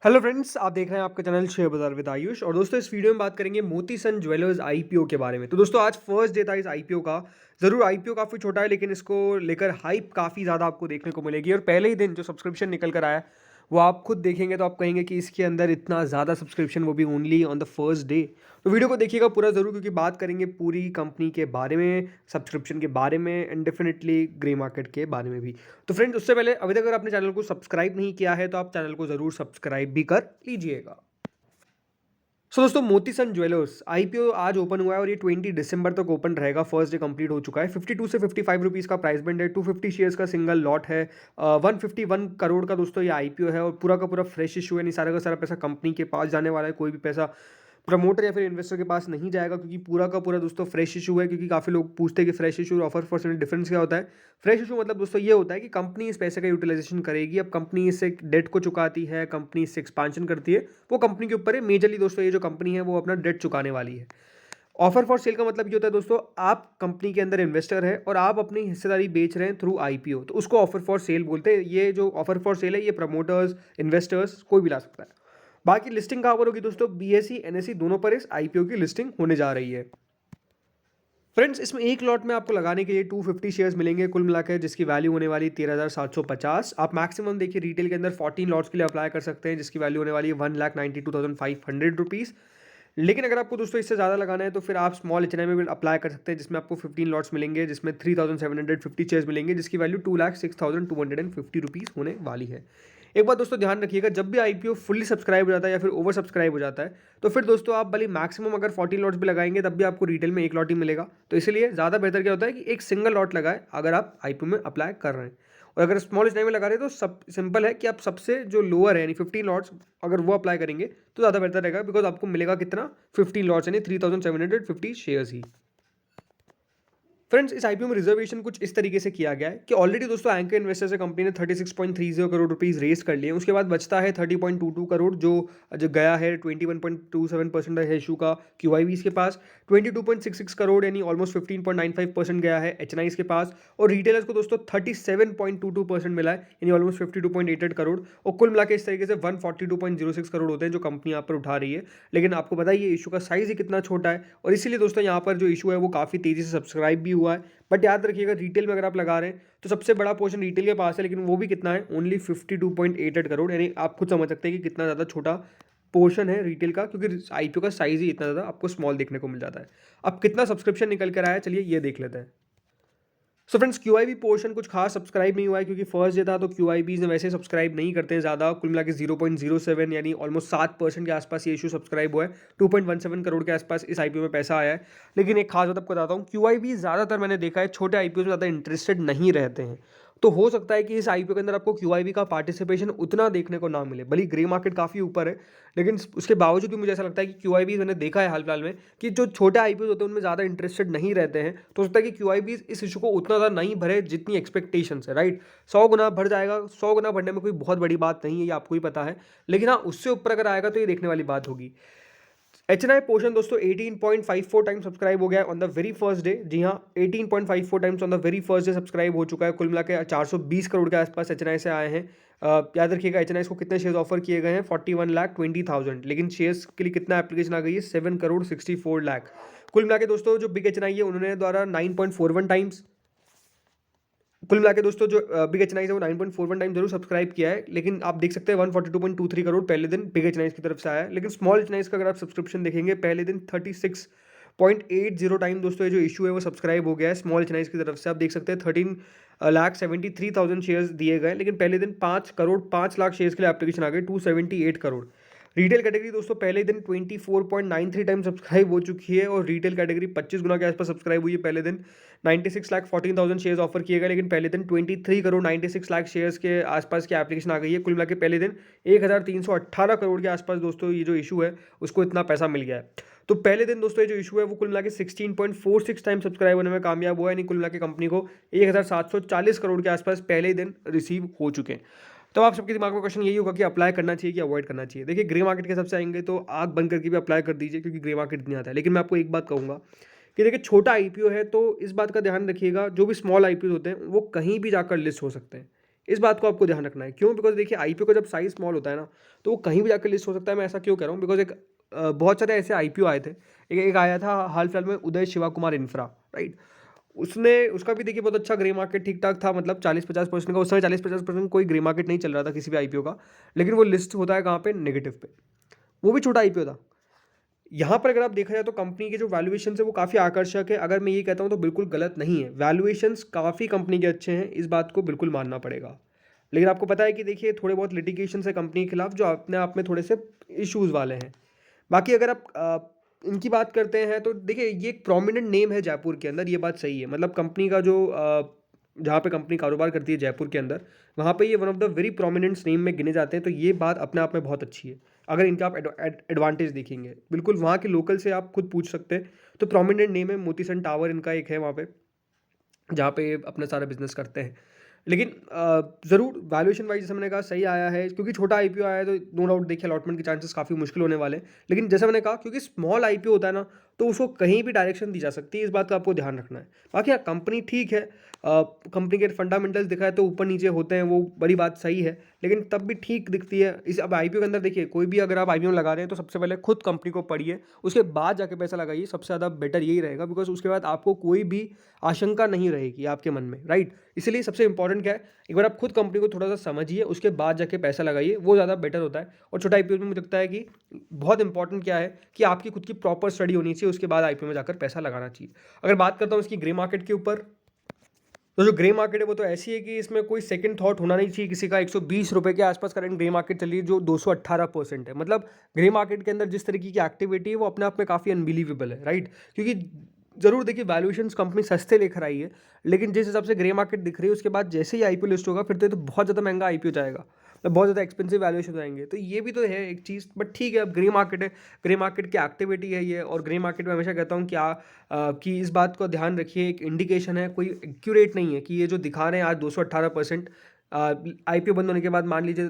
Hello friends, आप देख रहे हैं आपका चैनल शेयर बाजार विद आयुष। और दोस्तों इस वीडियो में बात करेंगे मोतीसन ज्वेलर्स आईपीओ के बारे में। तो दोस्तों आज फर्स्ट डे था इस आईपीओ का। ज़रूर आईपीओ काफ़ी छोटा है लेकिन इसको लेकर हाइप काफ़ी ज़्यादा आपको देखने को मिलेगी। और पहले ही दिन जो सब्सक्रिप्शन निकल कर आया वो आप खुद देखेंगे तो आप कहेंगे कि इसके अंदर इतना ज़्यादा सब्सक्रिप्शन, वो भी only on the first day. तो वीडियो को देखिएगा पूरा ज़रूर, क्योंकि बात करेंगे पूरी कंपनी के बारे में, सब्सक्रिप्शन के बारे में एंड डेफिनेटली ग्रे मार्केट के बारे में भी। तो फ्रेंड्स उससे पहले अभी तक अगर आपने चैनल को सब्सक्राइब नहीं किया है तो आप चैनल को ज़रूर सब्सक्राइब भी कर लीजिएगा। सो दोस्तों मोतीसन ज्वेलर्स आईपीओ आज ओपन हुआ है और ये 20 दिसंबर तक ओपन रहेगा। फर्स्ट डे कंप्लीट हो चुका है। 52 से 55 रुपीज़ का प्राइस बैंड है। 250 शेयर्स का सिंगल लॉट है। 151 करोड़ का दोस्तों ये आईपीओ है और पूरा का पूरा फ्रेश इशू है। नहीं, सारा का सारा पैसा कंपनी के पास जाने वाला है। कोई भी पैसा प्रमोटर या फिर इन्वेस्टर के पास नहीं जाएगा, क्योंकि पूरा का पूरा दोस्तों फ्रेश इशू है। क्योंकि काफ़ी लोग पूछते हैं कि फ्रेश इशू और ऑफर फॉर सेल डिफरेंस क्या होता है। फ्रेश इशू मतलब दोस्तों ये होता है कि कंपनी इस पैसे का यूटिलाइजेशन करेगी। अब कंपनी इससे डेट को चुकाती है, कंपनी इससे एक्सपांशन करती है, वो कंपनी के ऊपर है। मेजरली दोस्तों ये जो कंपनी है वो अपना डेट चुकाने वाली है। ऑफर फॉर सेल का मतलब ये होता है दोस्तों, आप कंपनी के अंदर इन्वेस्टर है और आप अपनी हिस्सेदारी बेच रहे हैं थ्रू आईपीओ, तो उसको ऑफर फॉर सेल बोलते हैं। ये जो ऑफर फॉर सेल है ये प्रमोटर्स, इन्वेस्टर्स कोई भी ला सकता है। बाकी लिस्टिंग कहाँ पर होगी दोस्तों? बीएसई एनएसई दोनों पर इस आईपीओ की लिस्टिंग होने जा रही है। फ्रेंड्स इसमें एक लॉट में आपको लगाने के लिए 250 शेयर्स मिलेंगे कुल मिलाकर, जिसकी वैल्यू होने वाली 13,750। आप मैक्सिमम देखिए रिटेल के अंदर 14 लॉट्स के लिए अप्लाई कर सकते हैं, जिसकी वैल्यू होने वाली है 1,92,500 रुपीज़। लेकिन अगर आपको दोस्तों इससे ज़्यादा लगाना है तो फिर आप स्मॉल एच में भी अप्लाई कर सकते हैं, जिसमें आपको 15 लॉट्स मिलेंगे, जिसमें 3,750 शेयर्स मिलेंगे, जिसकी वैल्यू 2,06,250 रुपीज़ होने वाली है। एक बात दोस्तों ध्यान रखिएगा, जब भी आईपीओ फुल्ली सब्सक्राइब हो जाता है या फिर ओवर सब्सक्राइब हो जाता है तो फिर दोस्तों आप भले मैक्सिमम अगर 40 लॉट्स भी लगाएंगे तब भी आपको रिटेल में एक लॉट ही मिलेगा। तो इसलिए ज़्यादा बेहतर क्या होता है कि एक सिंगल लॉट लगाए अगर आप आईपीओ में अप्लाई कर रहे हैं। और अगर स्मॉल एच में लगा रहे हैं तो सब सिंपल है कि आप सबसे जो लोअर है यानी 15 लॉट्स अगर वो अप्लाई करेंगे तो ज़्यादा बेहतर रहेगा, बिकॉज आपको मिलेगा कितना? 15 लॉट्स यानी 3,750 शेयर्स ही। फ्रेंड्स इस आईपीओ में रिजर्वेशन कुछ इस तरीके से किया गया है कि ऑलरेडी दोस्तों एंकर इन्वेस्टर से कंपनी ने 36.30 करोड़ रुपीस रेस कर लिए। उसके बाद बचता है 30.22 करोड़ जो जो गया है 21.27% है इशू का क्यूआईबी के पास। 22.66 करोड़ यानी ऑलमोस्ट 15.95% गया है एचएनआई के पास। और रिटेलर्स को दोस्तों 37.22% मिला है यानी ऑलमोस्ट 52.88 करोड़। और कुल मिला के इस तरीके से 142.06 करोड़ होते हैं जो कंपनी यहाँ पर उठा रही है। लेकिन आपको पता ही है इशू का साइज ही कितना छोटा है, और इसीलिए दोस्तों यहाँ पर जो इशू है वो काफ़ी तेज़ी से सब्सक्राइब भी हुआ है। बट याद रखिएगा रिटेल में अगर आप लगा रहे हैं तो सबसे बड़ा पोर्शन रिटेल के पास है, लेकिन वो भी कितना है? ओनली 52.88 करोड़। यानी आप खुद समझ सकते हैं कि कितना ज़्यादा छोटा पोर्शन है रिटेल का, क्योंकि आईपीओ का साइज ही इतना ज़्यादा आपको स्मॉल देखने को मिल जाता है। अब कितना सब्सक्रिप्शन निकल कर आया, चलिए ये देख लेते हैं। सो फ्रेंड्स क्यूआईबी पोर्शन कुछ खास सब्सक्राइब नहीं हुआ है, क्योंकि फर्स्ट डे था तो क्यूआईबीज ने वैसे सब्सक्राइब नहीं करते हैं ज़्यादा। कुल मिला के 0.07 यानी ऑलमोस्ट 7% के आसपास ये इशू सब्सक्राइब हुआ है। 2.17 करोड़ के आसपास इस आईपीओ में पैसा आया है। लेकिन एक खास बात आपको बताता हूँ, क्यूआईबी ज़्यादातर मैंने देखा है छोटे आईपीओ में ज़्यादा इंटरेस्टेड नहीं रहते हैं। तो हो सकता है कि इस आईपीओ के अंदर आपको क्यूआईबी का पार्टिसिपेशन उतना देखने को ना मिले। भले ग्रे मार्केट काफ़ी ऊपर है, लेकिन उसके बावजूद भी मुझे ऐसा लगता है कि क्यूआईबी मैंने देखा है हाल फिलहाल में कि जो छोटे आईपीओ होते हैं उनमें ज़्यादा इंटरेस्टेड नहीं रहते हैं। तो हो सकता है कि क्यूआईबी इस इशू को उतना ज़्यादा नहीं भरे जितनी एक्सपेक्टेशंस है, राइट? 100 गुना भर जाएगा, 100 गुना भरने में कोई बहुत बड़ी बात नहीं है, ये आपको ही पता है। लेकिन हाँ, उससे ऊपर अगर आएगा तो ये देखने वाली बात होगी। एचएनआई पोर्शन दोस्तों 18.54 टाइम सब्सक्राइब हो गया on the very first day. जी हाँ, 18.54 times on the very first day subscribe हो चुका है। कुल मिला के 420 करोड़ के आसपास एचएनआई से आए हैं। याद रखिएगा एचएनआई को कितने शेयर्स ऑफर किए गए हैं? 41,20,000, लेकिन शेयर्स के लिए कितना एप्लीकेशन आ गई है? 7,64,00,000। कुल मिला के दोस्तों जो बिग एचएनआई है उन्होंने द्वारा 9.41 टाइम्स, कुल मिला के दोस्तों जो बिग एच है वो 9.41 टाइम जरूर सब्सक्राइब किया है। लेकिन आप देख सकते हैं 142.23 करोड़ पहले दिन बिग एच की तरफ से आया है। लेकिन स्मॉल एच का अगर आप सब्सक्रिप्शन देखेंगे पहले दिन 36.80 टाइम दोस्तों ये जो इशू है वो सब्सक्राइब हो गया है स्मॉल एच की तरफ से। आप देख सकते हैं 13,73,000 शेयर्स दिए गए, लेकिन पहले दिन 5 लाख शेयर्स के लिए एप्लीकेशन आ गए 278 करोड़। रिटेल कैटेगरी दोस्तों पहले दिन 24.93 टाइम सब्सक्राइब हो चुकी है, और रिटेल कैटेगरी 25 गुना के आसपास सब्सक्राइब हुई है पहले दिन। 96,14,000 शेयर्स ऑफर किए गए, लेकिन पहले दिन 23 करोड़ 96 लाख शेयर्स के आसपास की एप्लीकेशन आ गई है। कुल मिला के पहले दिन 1,318 करोड़ के आसपास दोस्तों ये जो इशू है उसको इतना पैसा मिल गया है। तो पहले दिन दोस्तों ये जो इशू है वो कुल मिला के 16.46 टाइम सब्सक्राइब होने में कामयाब हुआ है, यानी कुल मिला के कंपनी को 1,740 करोड़ के आसपास पहले ही दिन रिसीव हो चुके हैं। तो आप सबके दिमाग में क्वेश्चन यही होगा कि अप्लाई करना चाहिए कि अवॉइड करना चाहिए। देखिए ग्रे मार्केट के हिसाब से आएंगे तो आग बंद करके भी अप्लाई कर दीजिए, क्योंकि ग्रे मार्केट नहीं आता है। लेकिन मैं आपको एक बात कहूँगा कि देखिए छोटा आईपीओ है तो इस बात का ध्यान रखिएगा, जो भी स्मॉल आईपीओ होते हैं वो कहीं भी जाकर लिस्ट हो सकते हैं। इस बात को आपको ध्यान रखना है। क्यों? बिकॉज़ देखिए आईपीओ का जब साइज़ स्मॉल होता है ना, तो वो कहीं भी जाकर लिस्ट हो सकता है। मैं ऐसा क्यों कह रहा हूँ? बिकॉज़ एक बहुत सारे ऐसे आईपीओ आए थे। एक एक आया था हाल-फिलहाल में, उदय शिवा कुमार इंफ्रा, राइट? उसने उसका भी देखिए बहुत अच्छा ग्रे मार्केट ठीक-ठाक था, मतलब 40-50% का, उस समय 40-50% कोई ग्रे मार्केट नहीं चल रहा था किसी भी आईपीओ का। लेकिन वो लिस्ट होता है कहाँ पे? नेगेटिव पे। वो भी छोटा आईपीओ था। यहाँ पर अगर आप देखा जाए तो कंपनी के जो वैल्यूएशंस है वो काफ़ी आकर्षक है। अगर मैं ये कहता हूँ तो बिल्कुल गलत नहीं है। वैल्यूएशंस काफ़ी कंपनी के अच्छे हैं, इस बात को बिल्कुल मानना पड़ेगा। लेकिन आपको पता है कि देखिए थोड़े बहुत लिटिगेशंस है कंपनी के खिलाफ, जो अपने आप में थोड़े से इश्यूज़ वाले हैं। बाकी अगर आप इनकी बात करते हैं तो देखिए ये एक प्रोमिनेंट नेम है जयपुर के अंदर, ये बात सही है। मतलब कंपनी का जो जहाँ पे कंपनी कारोबार करती है जयपुर के अंदर, वहाँ पे ये one of the very prominent name में गिने जाते हैं, तो ये बात अपने आप में बहुत अच्छी है। अगर इनका आप एडवांटेज देखेंगे, बिल्कुल वहाँ के लोकल से आप खुद पूछ सकते हैं, तो प्रोमिनेंट नेम है। मोती सन टावर इनका एक है वहाँ पे, जहाँ पे ये अपना सारा बिज़नेस करते हैं। लेकिन ज़रूर वैल्यूएशन वाइज़ जैसे मैंने कहा सही आया है, क्योंकि छोटा आईपीओ आया है तो नो डाउट देखिए अलॉटमेंट के चांसेस काफ़ी मुश्किल होने वाले हैं। लेकिन जैसा मैंने कहा, क्योंकि स्मॉल आईपीओ होता है ना, तो उसको कहीं भी डायरेक्शन दी जा सकती है, इस बात का आपको ध्यान रखना है। बाकी हाँ, कंपनी ठीक है, कंपनी के फंडामेंटल्स दिखाए तो ऊपर-नीचे होते हैं, वो बड़ी बात सही है, लेकिन तब भी ठीक दिखती है। इस अब आईपीओ के अंदर देखिए, कोई भी अगर आप आईपीओ लगा रहे हैं तो सबसे पहले खुद कंपनी को पढ़िए, उसके बाद जाके पैसा लगाइए, सबसे ज़्यादा बेटर यही रहेगा। बिकॉज़ उसके बाद आपको कोई भी आशंका नहीं रहेगी आपके मन में, राइट? इसलिए सबसे इंपॉर्टेंट क्या है, एक बार आप खुद कंपनी को थोड़ा-सा समझिए, उसके बाद जाके पैसा लगाइए, वो ज़्यादा बेटर होता है। और छोटा आईपीओ में मुझे लगता है कि बहुत इंपॉर्टेंट क्या है कि आपकी खुद की प्रॉपर स्टडी होनी चाहिए, उसके बाद आईपीओ में जाकर पैसा लगाना चाहिए। अगर बात करता हूँ इसकी ग्रे मार्केट के ऊपर, तो जो ग्रे मार्केट है वो तो ऐसी है कि इसमें कोई सेकंड थॉट होना नहीं चाहिए किसी का। ₹120 के आसपास करंट ग्रे मार्केट चल रही है, जो 218% है। मतलब ग्रे मार्केट के अंदर जिस तरीके की एक्टिविटी है वो अपने आप में काफ़ी अनबिलीवेबल है, राइट? क्योंकि ज़रूर देखिए वैल्यूएशंस कंपनी सस्ते लेकर आई है, लेकिन जिस हिसाब से ग्रे मार्केट दिख रही है, उसके बाद जैसे ही आईपीओ लिस्ट होगा फिर तो ये तो बहुत ज़्यादा महंगा आईपीओ जाएगा, मतलब बहुत ज़्यादा एक्सपेंसिव वैल्यूएशन जाएंगे। तो ये भी तो है एक चीज़, बट ठीक है, अब ग्रे मार्केट है, ग्रे मार्केट की एक्टिविटी है ये। और ग्रे मार्केट में हमेशा कहता हूँ कि इस बात को ध्यान रखिए, एक इंडिकेशन है, कोई एक्यूरेट नहीं है कि ये जो दिखा रहे हैं आज 218%, आईपीओ बंद होने के बाद मान लीजिए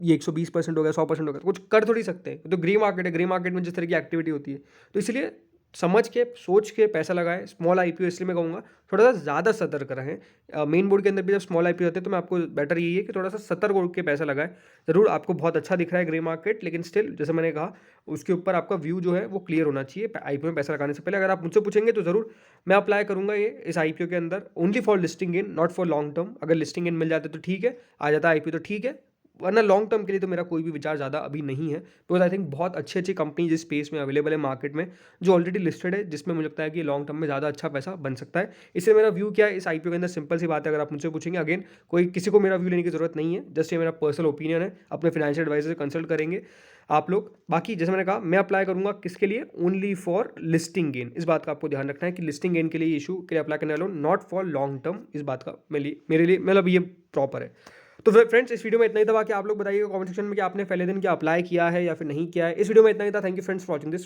ये 120% हो गया, 100% हो गया, तो कुछ कर थोड़ी सकते हैं। तो ग्रे मार्केट है, ग्रे मार्केट में जिस तरह की एक्टिविटी होती है, तो इसलिए समझ के, सोच के पैसा लगाएँ। स्मॉल आईपीओ इसलिए मैं कहूँगा थोड़ा-सा ज़्यादा सतर्क रहें। मेन बोर्ड के अंदर भी जब स्मॉल आईपीओ होते हैं, तो मैं आपको बेटर यही है कि थोड़ा-सा सतर्क होके पैसा लगाएँ। ज़रूर आपको बहुत अच्छा दिख रहा है ग्रे मार्केट, लेकिन स्टिल जैसे मैंने कहा, उसके ऊपर आपका व्यू जो है वो क्लियर होना चाहिए आईपीओ में पैसा लगाने से पहले। अगर आप मुझसे पूछेंगे तो ज़रूर मैं अप्लाई करूँगा ये इस आईपीओ के अंदर, only for listing in, not for long term. अगर लिस्टिंग इन मिल जाता है तो ठीक है, आ जाता है आईपीओ तो ठीक है, वरना लॉन्ग टर्म के लिए तो मेरा कोई भी विचार ज़्यादा अभी नहीं है। बिकॉज़ आई थिंक बहुत अच्छी-अच्छी कंपनी जिस स्पेस में अवेलेबल है मार्केट में, जो ऑलरेडी लिस्टेड है, जिसमें मुझे लगता है कि लॉन्ग टर्म में ज़्यादा अच्छा पैसा बन सकता है। इसलिए मेरा व्यू क्या है इस आईपीओ के अंदर, सिंपल सी बात है, अगर आप मुझसे पूछेंगे, अगेन कोई किसी को मेरा व्यू लेने की ज़रूरत नहीं है, जस्ट ये मेरा पर्सनल ओपिनियन है। अपने फाइनेंशियल एडवाइज़र से कंसल्ट करेंगे आप लोग। बाकी जैसे मैंने कहा, मैं अप्लाई करूँगा किसके लिए? Only for listing gain. इस बात का आपको ध्यान रखना है कि लिस्टिंग गेन के लिए इश्यू के लिए अप्लाई करने वाला हूँ, नॉट फॉर लॉन्ग टर्म। इस बात का मेरे लिए मतलब ये प्रॉपर है। तो फिर फ्रेंड्स, इस वीडियो में इतना ही था। बाकी आप लोग बताइएगा कमेंट सेक्शन में कि आपने पहले दिन क्या अप्लाई किया है या फिर नहीं किया है। इस वीडियो में इतना ही था। Thank you friends for watching this.